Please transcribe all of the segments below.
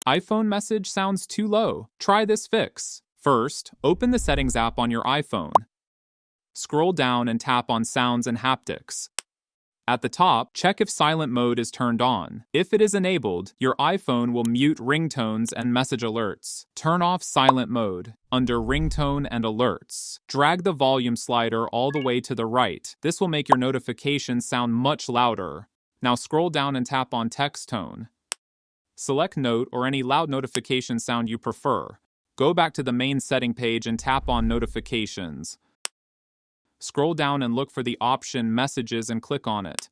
iPhone message sounds too low. Try this fix. First, open the Settings app on your iPhone. Scroll down and tap on Sounds and Haptics. At the top, check if silent mode is turned on. If it is enabled, your iPhone will mute ringtones and message alerts. Turn off silent mode. Under Ringtone and Alerts, drag the volume slider all the way to the right. This will make your notifications sound much louder. Now scroll down and tap on Text Tone. Select Note or any loud notification sound you prefer. Go back to the main setting page and tap on Notifications. Scroll down and look for the option Messages and click on it.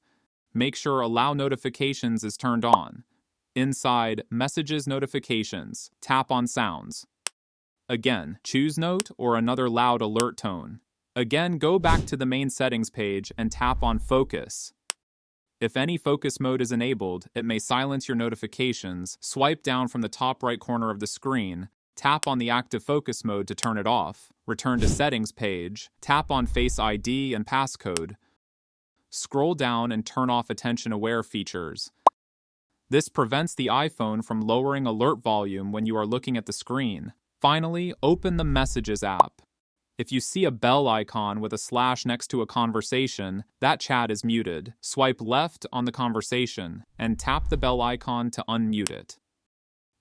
Make sure Allow Notifications is turned on. Inside Messages Notifications, tap on Sounds. Again, choose Note or another loud alert tone. Again, go back to the main settings page and tap on Focus. If any focus mode is enabled, it may silence your notifications. Swipe down from the top right corner of the screen. Tap on the active focus mode to turn it off. Return to Settings page. Tap on Face ID and Passcode. Scroll down and turn off Attention Aware features. This prevents the iPhone from lowering alert volume when you are looking at the screen. Finally, open the Messages app. If you see a bell icon with a slash next to a conversation, that chat is muted. Swipe left on the conversation and tap the bell icon to unmute it.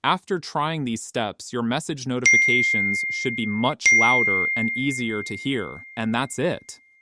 After trying these steps, your message notifications should be much louder and easier to hear, and that's it.